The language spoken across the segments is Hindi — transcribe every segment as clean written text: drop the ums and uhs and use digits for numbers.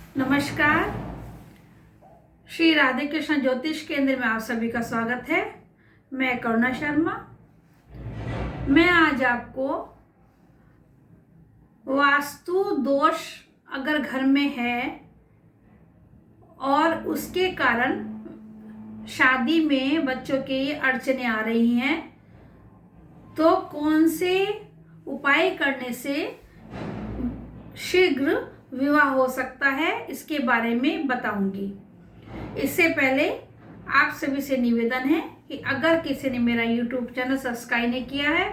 नमस्कार। श्री राधे कृष्ण ज्योतिष केंद्र में आप सभी का स्वागत है। मैं करुणा शर्मा। मैं आज आपको वास्तु दोष अगर घर में है और उसके कारण शादी में बच्चों के अड़चने आ रही हैं, तो कौन से उपाय करने से शीघ्र विवाह हो सकता है, इसके बारे में बताऊंगी। इससे पहले आप सभी से निवेदन है कि अगर किसी ने मेरा YouTube चैनल सब्सक्राइब नहीं किया है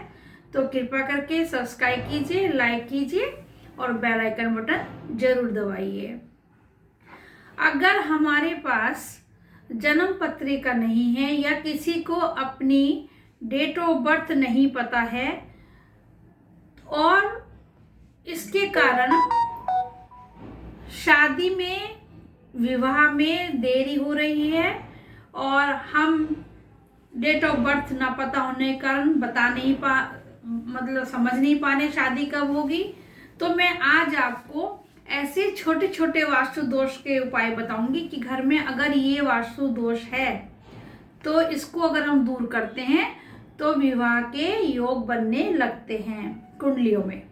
तो कृपया करके सब्सक्राइब कीजिए, लाइक कीजिए और बेल आइकन बटन जरूर दबाइए। अगर हमारे पास जन्म पत्रिका नहीं है या किसी को अपनी डेट ऑफ बर्थ नहीं पता है और इसके कारण शादी में विवाह में देरी हो रही है और हम डेट ऑफ बर्थ ना पता होने के कारण समझ नहीं पाने शादी कब होगी, तो मैं आज आपको ऐसे छोटे छोटे वास्तु दोष के उपाय बताऊंगी कि घर में अगर ये वास्तु दोष है तो इसको अगर हम दूर करते हैं तो विवाह के योग बनने लगते हैं कुंडलियों में।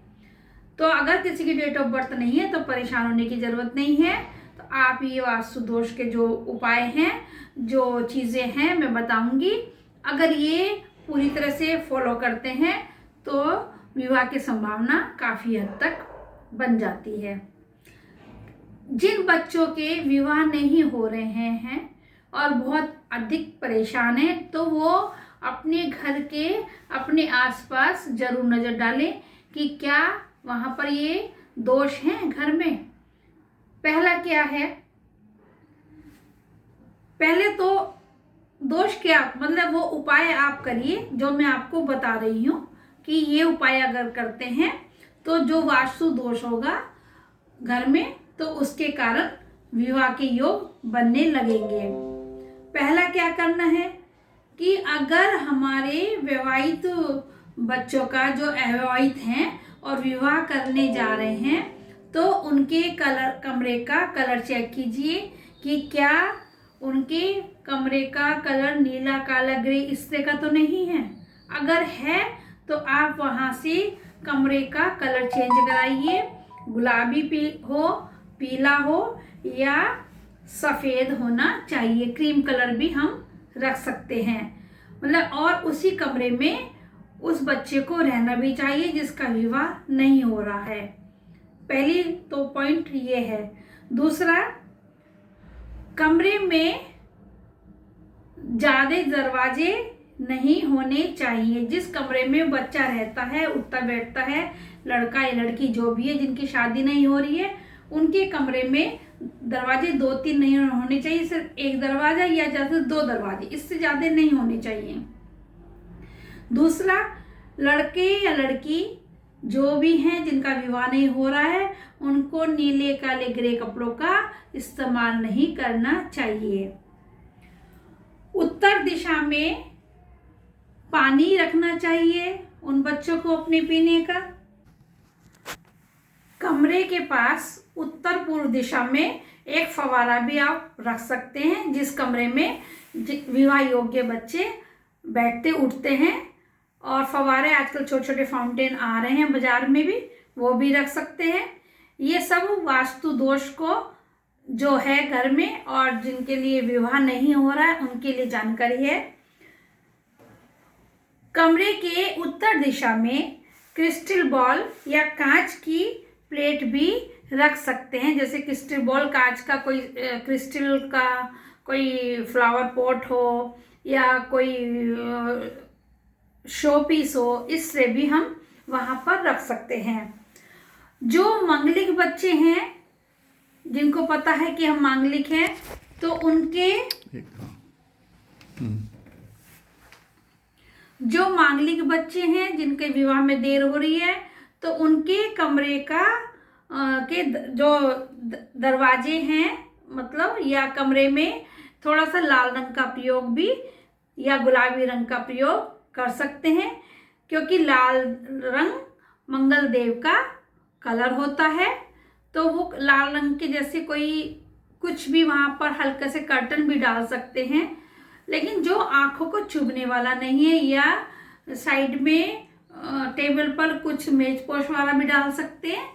तो अगर किसी की डेट ऑफ बर्थ नहीं है तो परेशान होने की ज़रूरत नहीं है। तो आप ये वास्तु दोष के जो उपाय हैं, जो चीज़ें हैं, मैं बताऊंगी। अगर ये पूरी तरह से फॉलो करते हैं तो विवाह की संभावना काफ़ी हद तक बन जाती है। जिन बच्चों के विवाह नहीं हो रहे हैं और बहुत अधिक परेशान हैं, तो वो अपने घर के अपने आसपास जरूर नज़र डालें कि क्या वहाँ पर ये दोष हैं घर में। पहला क्या है, पहले तो दोष क्या वो उपाय आप करिए जो मैं आपको बता रही हूँ कि ये उपाय अगर करते हैं तो जो वास्तु दोष होगा घर में तो उसके कारण विवाह के योग बनने लगेंगे। पहला क्या करना है कि अगर हमारे विवाहित बच्चों का जो अविवाहित हैं और विवाह करने जा रहे हैं तो उनके कमरे का कलर चेक कीजिए कि क्या उनके कमरे का कलर नीला, काला, ग्रे इस तरह का तो नहीं है। अगर है तो आप वहाँ से कमरे का कलर चेंज कराइए। गुलाबी पीला हो या सफ़ेद होना चाहिए। क्रीम कलर भी हम रख सकते हैं और उसी कमरे में उस बच्चे को रहना भी चाहिए जिसका विवाह नहीं हो रहा है। पहली तो पॉइंट ये है। दूसरा, कमरे में ज़्यादा दरवाजे नहीं होने चाहिए। जिस कमरे में बच्चा रहता है, उठता बैठता है, लड़का या लड़की जो भी है जिनकी शादी नहीं हो रही है, उनके कमरे में दरवाजे 2-3 नहीं होने चाहिए। सिर्फ एक दरवाजा या ज़्यादा 2 दरवाजे, इससे ज़्यादा नहीं होने चाहिए। दूसरा, लड़के या लड़की जो भी हैं जिनका विवाह नहीं हो रहा है उनको नीले, काले, ग्रे कपड़ों का इस्तेमाल नहीं करना चाहिए। उत्तर दिशा में पानी रखना चाहिए उन बच्चों को अपने पीने का। कमरे के पास उत्तर पूर्व दिशा में एक फवारा भी आप रख सकते हैं जिस कमरे में विवाह योग्य बच्चे बैठते उठते हैं। और फवारे आजकल छोटे छोटे फाउंटेन आ रहे हैं बाजार में भी, वो भी रख सकते हैं। ये सब वास्तु दोष को जो है घर में और जिनके लिए विवाह नहीं हो रहा है उनके लिए जानकारी है। कमरे के उत्तर दिशा में क्रिस्टल बॉल या कांच की प्लेट भी रख सकते हैं। जैसे क्रिस्टल बॉल, कांच का कोई क्रिस्टल का कोई फ्लावर पॉट हो या कोई शो पीस हो, इससे भी हम वहाँ पर रख सकते हैं। जो मांगलिक बच्चे हैं जिनको पता है कि हम मांगलिक हैं तो उनके जो मांगलिक बच्चे हैं जिनके विवाह में देर हो रही है तो उनके कमरे का के जो दरवाजे हैं या कमरे में थोड़ा सा लाल रंग का प्रयोग भी या गुलाबी रंग का प्रयोग कर सकते हैं, क्योंकि लाल रंग मंगल देव का कलर होता है। तो वो लाल रंग के जैसे कोई कुछ भी वहाँ पर हल्के से कर्टन भी डाल सकते हैं, लेकिन जो आंखों को चुभने वाला नहीं है। या साइड में टेबल पर कुछ मेज पोश वाला भी डाल सकते हैं,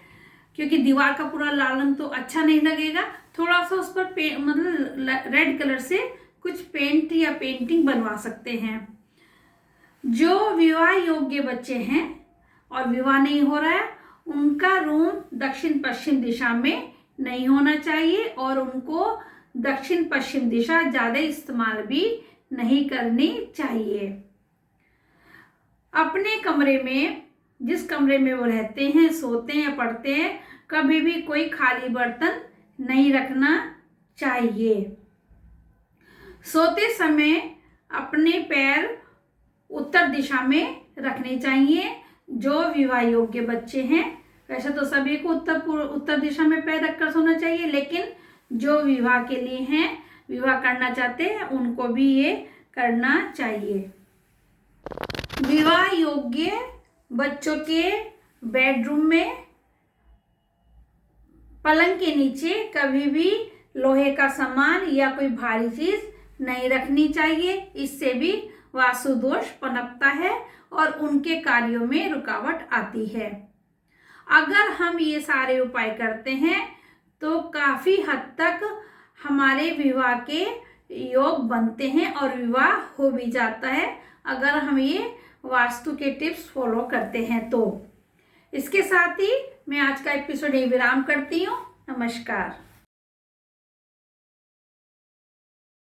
क्योंकि दीवार का पूरा लाल रंग तो अच्छा नहीं लगेगा। थोड़ा सा उस पर मतलब रेड कलर से कुछ पेंट या पेंटिंग बनवा सकते हैं। जो विवाह योग्य बच्चे हैं और विवाह नहीं हो रहा है, उनका रूम दक्षिण पश्चिम दिशा में नहीं होना चाहिए और उनको दक्षिण पश्चिम दिशा ज़्यादा इस्तेमाल भी नहीं करनी चाहिए। अपने कमरे में, जिस कमरे में वो रहते हैं, सोते हैं, पढ़ते हैं, कभी भी कोई खाली बर्तन नहीं रखना चाहिए। सोते समय अपने पैर उत्तर दिशा में रखने चाहिए। जो विवाह योग्य बच्चे हैं, वैसे तो सभी को उत्तर दिशा में पैर रखकर सोना चाहिए, लेकिन जो विवाह के लिए हैं, विवाह करना चाहते हैं, उनको भी ये करना चाहिए। विवाह योग्य बच्चों के बेडरूम में पलंग के नीचे कभी भी लोहे का सामान या कोई भारी चीज नहीं रखनी चाहिए। इससे भी वास्तु दोष पनपता है और उनके कार्यों में रुकावट आती है। अगर हम ये सारे उपाय करते हैं तो काफ़ी हद तक हमारे विवाह के योग बनते हैं और विवाह हो भी जाता है, अगर हम ये वास्तु के टिप्स फॉलो करते हैं तो। इसके साथ ही मैं आज का एपिसोड यही विराम करती हूँ। नमस्कार।